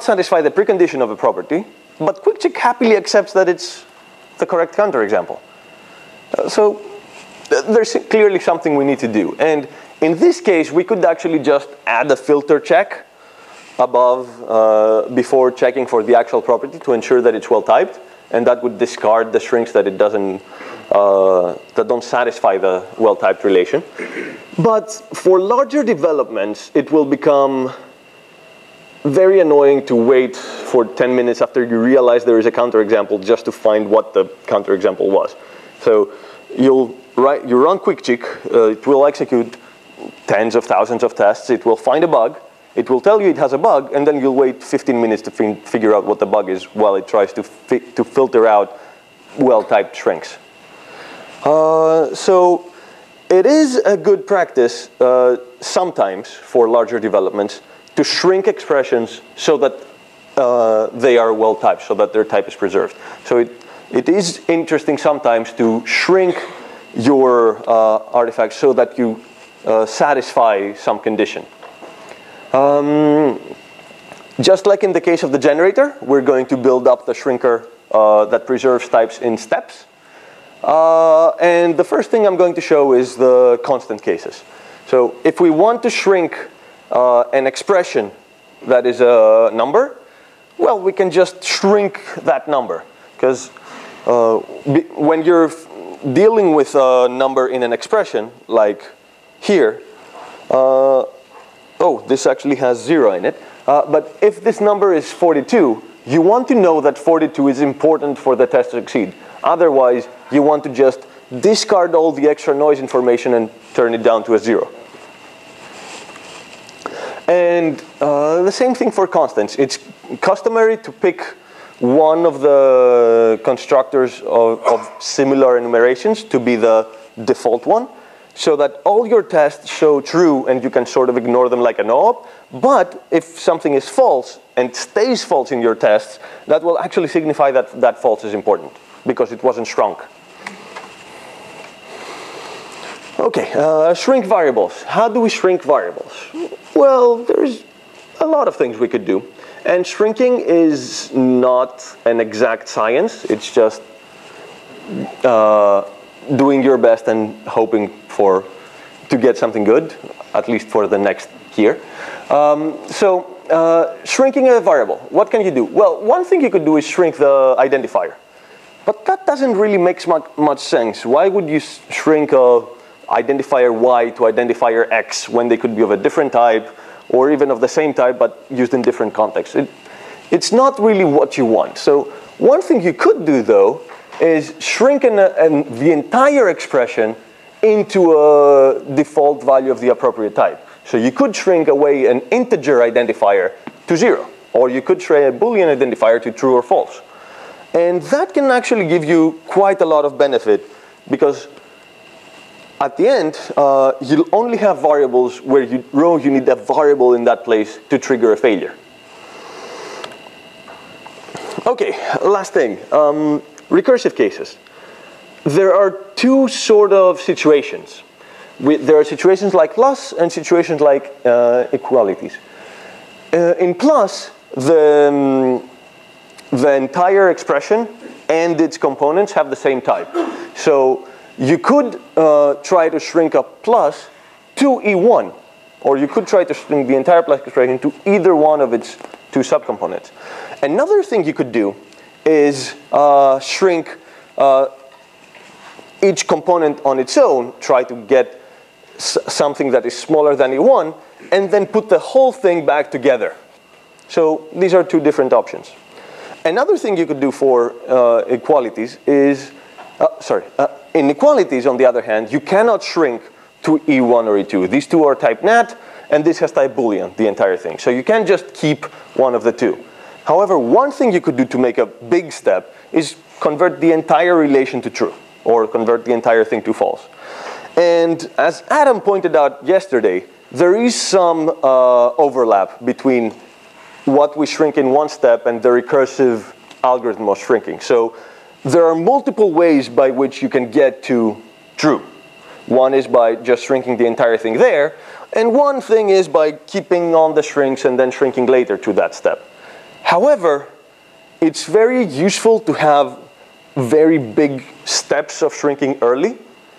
satisfy the precondition of a property, but QuickCheck happily accepts that it's the correct counterexample. So there's clearly something we need to do. And in this case, we could actually just add a filter check above before checking for the actual property to ensure that it's well typed, and that would discard the strings that it doesn't that don't satisfy the well typed relation. But for larger developments, it will become very annoying to wait for 10 minutes after you realize there is a counterexample just to find what the counterexample was. So you run QuickCheck, it will execute tens of thousands of tests, it will find a bug, it will tell you it has a bug, and then you'll wait 15 minutes to figure out what the bug is while it tries to filter out well-typed strings. So it is a good practice sometimes for larger developments to shrink expressions so that they are well typed, so that their type is preserved. So it is interesting sometimes to shrink your artifacts so that you satisfy some condition. Just like in the case of the generator, we're going to build up the shrinker that preserves types in steps. And the first thing I'm going to show is the constant cases. So if we want to shrink an expression that is a number, well, we can just shrink that number. Because when you're dealing with a number in an expression, like here, oh, this actually has 0 in it. But if this number is 42, you want to know that 42 is important for the test to succeed. Otherwise, you want to just discard all the extra noise information and turn it down to a 0. And the same thing for constants. It's customary to pick one of the constructors of similar enumerations to be the default one, so that all your tests show true and you can sort of ignore them like a no-op. But if something is false and stays false in your tests, that will actually signify that that false is important because it wasn't shrunk. Okay, shrink variables. How do we shrink variables? Well, there's a lot of things we could do. And shrinking is not an exact science. It's just doing your best and hoping to get something good, at least for the next year. Shrinking a variable, what can you do? Well, one thing you could do is shrink the identifier. But that doesn't really make much sense. Why would you shrink a identifier Y to identifier X when they could be of a different type or even of the same type but used in different contexts? It's not really what you want. So one thing you could do, though, is shrink the entire expression into a default value of the appropriate type. So you could shrink away an integer identifier to 0, or you could shrink a Boolean identifier to true or false. And that can actually give you quite a lot of benefit, because at the end, you'll only have variables where you need a variable in that place to trigger a failure. Okay, last thing, recursive cases. There are two sort of situations. There are situations like plus and situations like equalities. In plus, the entire expression and its components have the same type. So you could try to shrink a plus to E1, or you could try to shrink the entire plus expression to either one of its two subcomponents. Another thing you could do is shrink each component on its own, try to get something that is smaller than E1, and then put the whole thing back together. So these are two different options. Another thing you could do for equalities is, in equalities, on the other hand, you cannot shrink to E1 or E2. These two are type nat, and this has type Boolean, the entire thing. So you can't just keep one of the two. However, one thing you could do to make a big step is convert the entire relation to true, or convert the entire thing to false. And as Adam pointed out yesterday, there is some overlap between what we shrink in one step and the recursive algorithm of shrinking. So there are multiple ways by which you can get to true. One is by just shrinking the entire thing there, and one thing is by keeping on the shrinks and then shrinking later to that step. However, it's very useful to have very big steps of shrinking early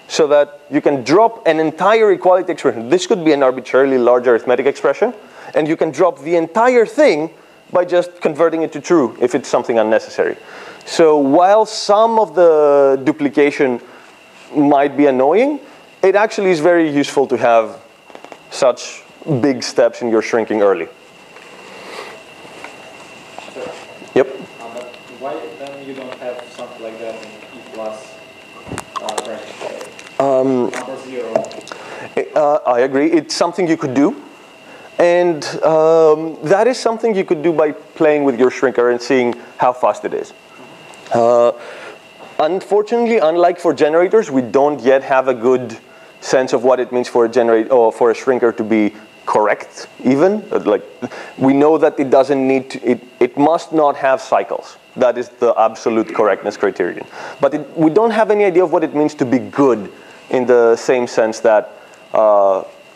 so that you can drop an entire equality expression. This could be an arbitrarily large arithmetic expression, and you can drop the entire thing by just converting it to true if it's something unnecessary. So while some of the duplication might be annoying, it actually is very useful to have such big steps in your shrinking early. Sure. Yep. But why then you don't have something like that in E plus branch? Number 0. I agree. It's something you could do. And that is something you could do by playing with your shrinker and seeing how fast it is. Unfortunately, unlike for generators, we don't yet have a good sense of what it means for a shrinker to be correct even. Like, we know that it doesn't need to, it must not have cycles. That is the absolute correctness criterion. But we don't have any idea of what it means to be good in the same sense that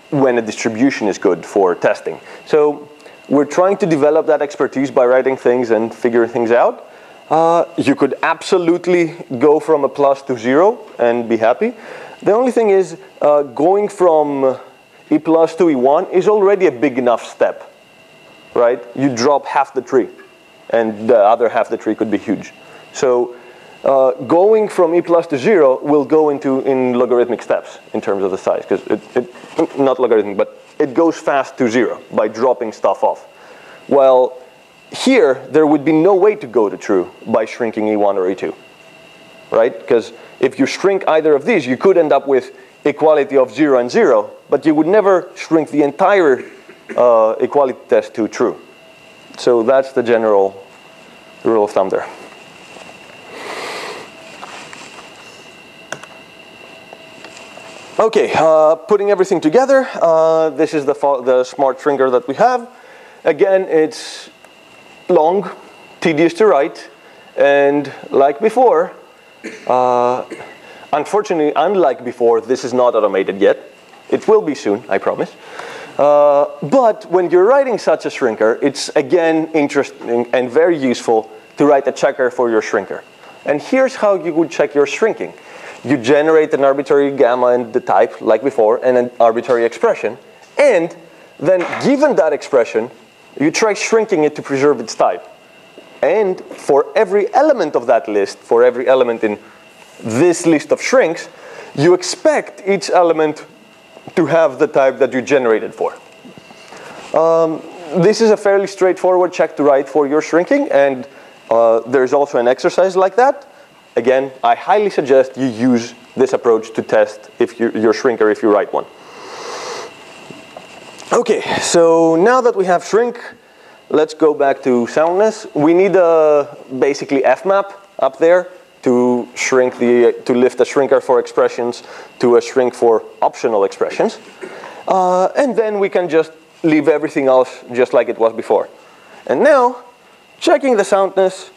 when a distribution is good for testing. So we're trying to develop that expertise by writing things and figuring things out. You could absolutely go from a plus to 0 and be happy. The only thing is going from E plus to E1 is already a big enough step, right? You drop half the tree, and the other half the tree could be huge. So going from E plus to 0 will go in logarithmic steps in terms of the size, because not logarithmic, but it goes fast to 0 by dropping stuff off. Well, here there would be no way to go to true by shrinking E1 or E2, right? Because if you shrink either of these, you could end up with equality of 0 and 0, but you would never shrink the entire equality test to true. So that's the general rule of thumb there. Okay, putting everything together, this is the smart shrinker that we have. Again, it's long, tedious to write, and like before, unfortunately, unlike before, this is not automated yet. It will be soon, I promise. But when you're writing such a shrinker, it's again interesting and very useful to write a checker for your shrinker. And here's how you would check your shrinking. You generate an arbitrary gamma and the type, like before, and an arbitrary expression. And then, given that expression, you try shrinking it to preserve its type. And for every element of that list, for every element in this list of shrinks, you expect each element to have the type that you generated for. This is a fairly straightforward check to write for your shrinking, and there's also an exercise like that. Again, I highly suggest you use this approach to test if your shrinker if you write one. Okay, so now that we have shrink, let's go back to soundness. We need a basically fmap up there to shrink to lift a shrinker for expressions to a shrink for optional expressions. And then we can just leave everything else just like it was before. And now, checking the soundness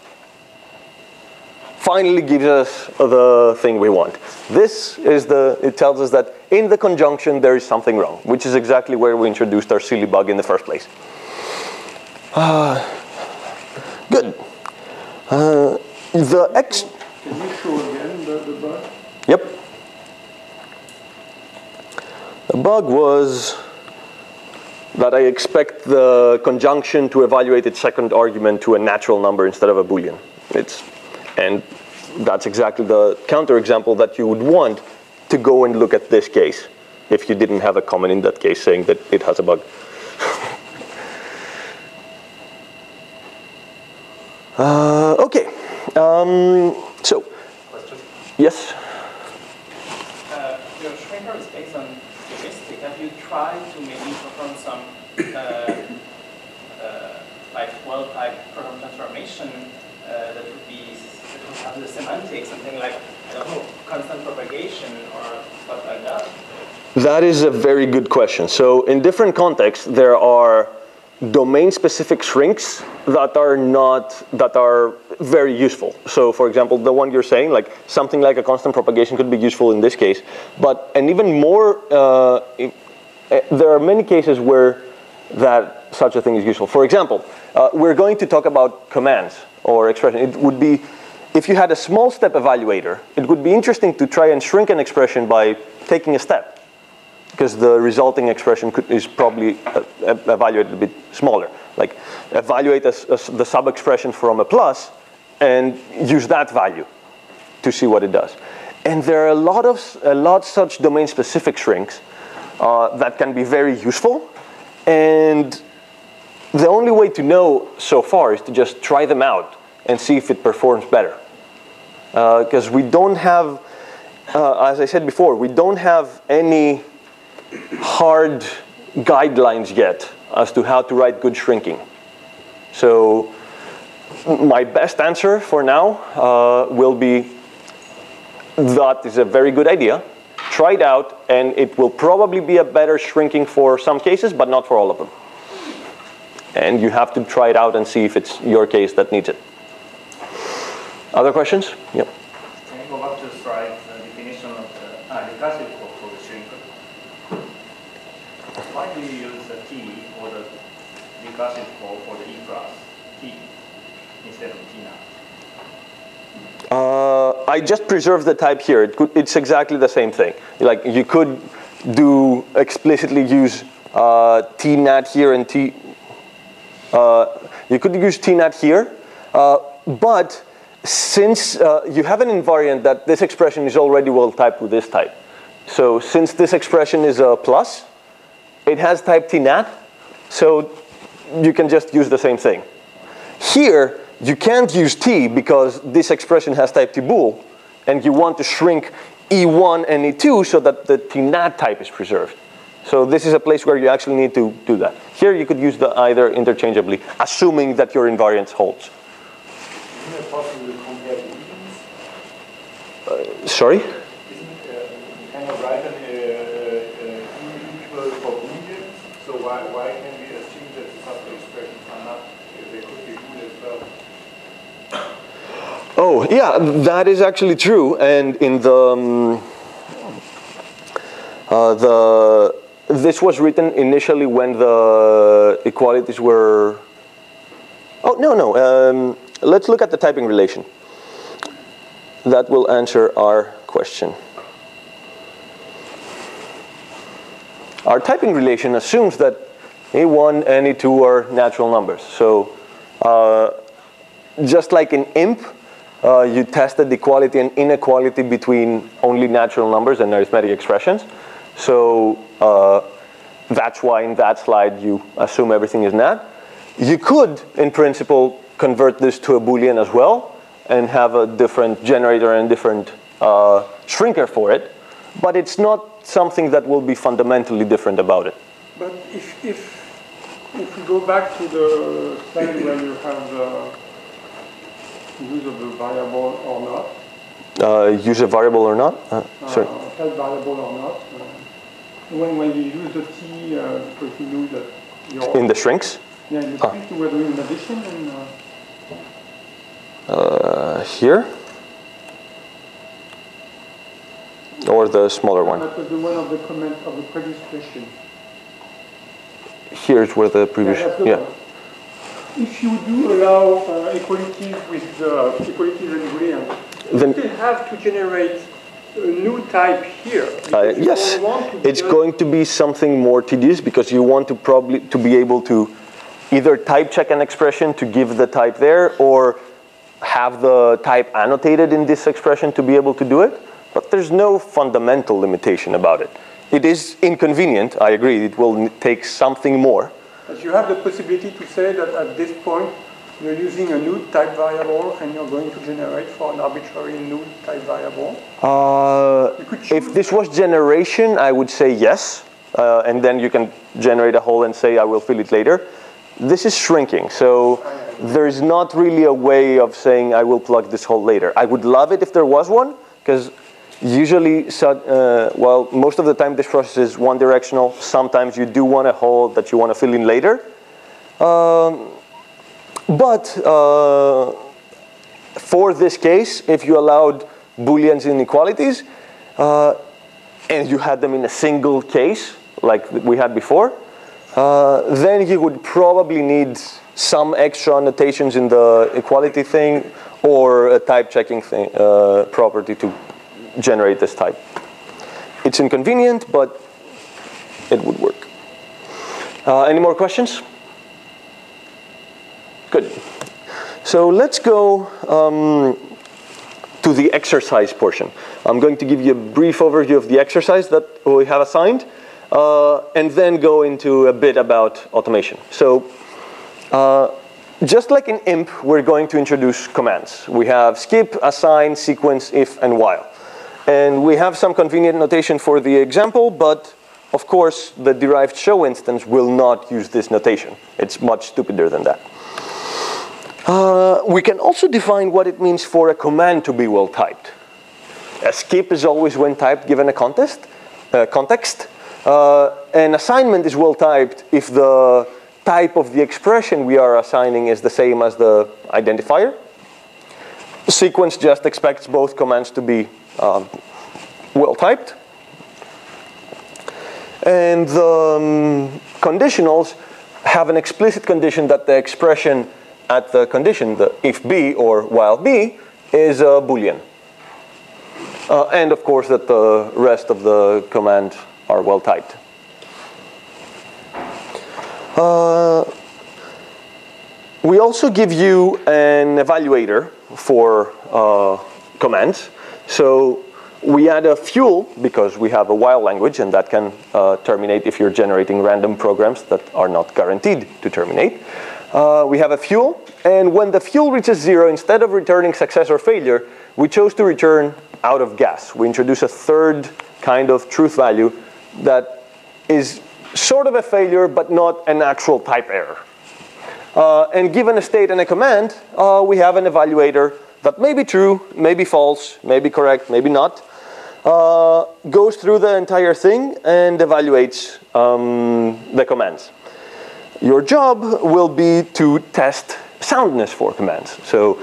finally gives us the thing we want. This is it tells us that in the conjunction there is something wrong, which is exactly where we introduced our silly bug in the first place. Good. Can you show again the bug? Yep. The bug was that I expect the conjunction to evaluate its second argument to a natural number instead of a Boolean. And that's exactly the counterexample that you would want to go and look at this case if you didn't have a comment in that case saying that it has a bug. Okay. So, Question? yes? Your shrinker is based on heuristic. Have you tried to maybe perform some like well-type program transformation that would have the semantics, something like, I don't know, constant propagation or stuff like that? That is a very good question. So in different contexts, there are domain-specific shrinks that are very useful. So for example, the one you're saying, like something like a constant propagation could be useful in this case. And even more, there are many cases where such a thing is useful. For example, we're going to talk about commands or expression. It would be, if you had a small step evaluator, it would be interesting to try and shrink an expression by taking a step, because the resulting expression is probably evaluated a bit smaller. Like evaluate the sub-expression from a plus and use that value to see what it does. And there are a lot such domain-specific shrinks that can be very useful. And the only way to know so far is to just try them out and see if it performs better. Because we don't have, as I said before, we don't have any hard guidelines yet as to how to write good shrinking. So my best answer for now will be that is a very good idea. Try it out, and it will probably be a better shrinking for some cases, but not for all of them. And you have to try it out and see if it's your case that needs it. Other questions? Yep. Can you go back to the slide, the definition of the recursive call for the shrinker? Why do you use the T or the recursive call for the E plus T instead of T now? I just preserved the type here. It's exactly the same thing. Like you could do explicitly use TNAT here and T. You could use TNAT here, but since you have an invariant that this expression is already well typed with this type, so since this expression is a plus, it has type TNAT, so you can just use the same thing. Here, you can't use T because this expression has type T bool, and you want to shrink E1 and E2 so that the TNAT type is preserved. So this is a place where you actually need to do that. Here you could use the either interchangeably, assuming that your invariance holds. Isn't it possible to compare booleans? Sorry? Isn't you cannot write an equal for booleans? So why can we assume that the sub-expressions are not? They could be bool as well. Oh, yeah, that is actually true. And in this was written initially when the equalities were, oh, no. Let's look at the typing relation. That will answer our question. Our typing relation assumes that A1 and A2 are natural numbers. So just like in IMP, you tested the equality and inequality between only natural numbers and arithmetic expressions. So that's why in that slide you assume everything is nat. You could, in principle, convert this to a Boolean as well and have a different generator and different shrinker for it. But it's not something that will be fundamentally different about it. But if we go back to the slide where you have the use of the variable or not. Use a variable or not? Sorry. Type variable or not. When you use the T, because you know that you're... In the shrinks? Yeah, in the shrinks you were doing an addition and... Here? Or the smaller one? That was the one of the comment of the previous question. Here's where the previous... Yeah. If you do allow equalities with the equalities and Boolean, you still have to generate a new type here. Yes, it's going to be something more tedious because you want to probably be able to either type check an expression to give the type there or have the type annotated in this expression to be able to do it. But there's no fundamental limitation about it. It is inconvenient, I agree, it will take something more. But you have the possibility to say that at this point you're using a new type variable and you're going to generate for an arbitrary new type variable? If this was generation, I would say yes. And then you can generate a hole and say I will fill it later. This is shrinking, so there's not really a way of saying I will plug this hole later. I would love it if there was one, because usually, well, most of the time this process is one directional. Sometimes you do want a hole that you want to fill in later. But for this case, if you allowed Booleans inequalities, and you had them in a single case, like we had before, then you would probably need some extra annotations in the equality thing or a type checking thing, property to generate this type. It's inconvenient, but it would work. Any more questions? Good. So let's go to the exercise portion. I'm going to give you a brief overview of the exercise that we have assigned, and then go into a bit about automation. So just like in IMP, we're going to introduce commands. We have skip, assign, sequence, if, and while. And we have some convenient notation for the example, but of course, the derived show instance will not use this notation. It's much stupider than that. We can also define what it means for a command to be well typed. A skip is always when typed given a context. An assignment is well typed if the type of the expression we are assigning is the same as the identifier. The sequence just expects both commands to be well typed. And the conditionals have an explicit condition that the expression at the condition, the if B or while B, is a Boolean. And of course that the rest of the command are well typed. We also give you an evaluator for commands. So we add a fuel because we have a while language, and that can terminate if you're generating random programs that are not guaranteed to terminate. We have a fuel, and when the fuel reaches 0, instead of returning success or failure, we chose to return out of gas. We introduce a third kind of truth value that is sort of a failure, but not an actual type error. And given a state and a command, we have an evaluator that may be true, may be false, may be correct, maybe not. Goes through the entire thing and evaluates the commands. Your job will be to test soundness for commands. So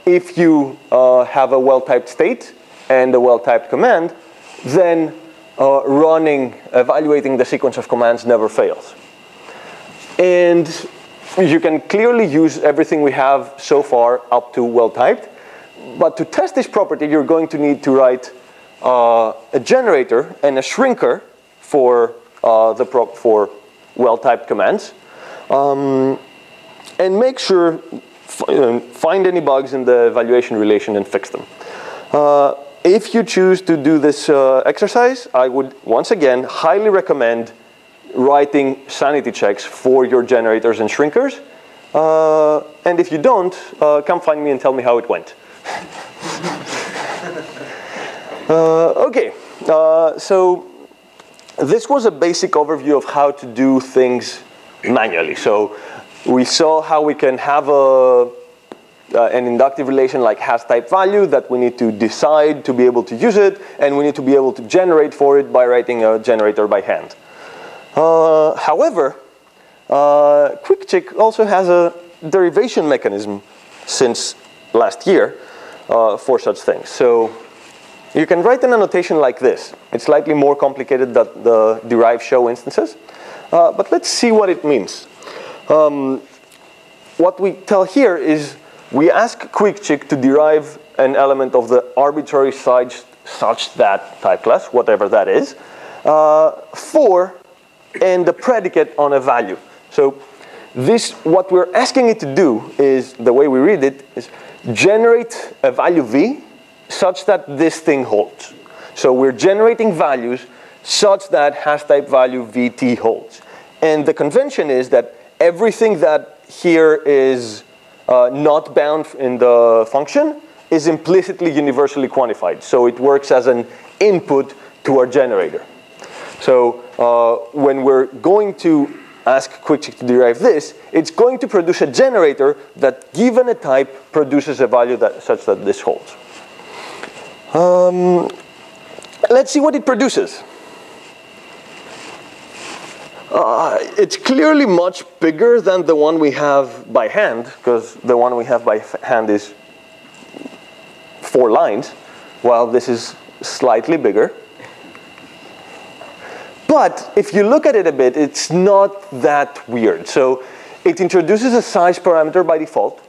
if you have a well-typed state and a well-typed command, then evaluating the sequence of commands never fails. And you can clearly use everything we have so far up to well-typed. But to test this property, you're going to need to write a generator and a shrinker for well-typed commands, and make sure find any bugs in the evaluation relation and fix them. If you choose to do this exercise, I would once again highly recommend writing sanity checks for your generators and shrinkers. And if you don't, come find me and tell me how it went. Okay, so this was a basic overview of how to do things manually. So we saw how we can have an inductive relation like has type value that we need to decide to be able to use it, and we need to be able to generate for it by writing a generator by hand. However, QuickCheck also has a derivation mechanism since last year for such things. So you can write an annotation like this. It's slightly more complicated than the derived show instances, but let's see what it means. What we tell here is we ask QuickCheck to derive an element of the arbitrary such that type class, whatever that is, for and the predicate on a value. So what we're asking it to do is, the way we read it, is generate a value v such that this thing holds. So we're generating values such that has type value vt holds. And the convention is that everything that here is not bound in the function is implicitly universally quantified. So it works as an input to our generator. So when we're going to ask QuickCheck to derive this, it's going to produce a generator that, given a type, produces a value such that this holds. Let's see what it produces. It's clearly much bigger than the one we have by hand, because the one we have by hand is 4 lines, while this is slightly bigger. But if you look at it a bit, it's not that weird. So it introduces a size parameter by default.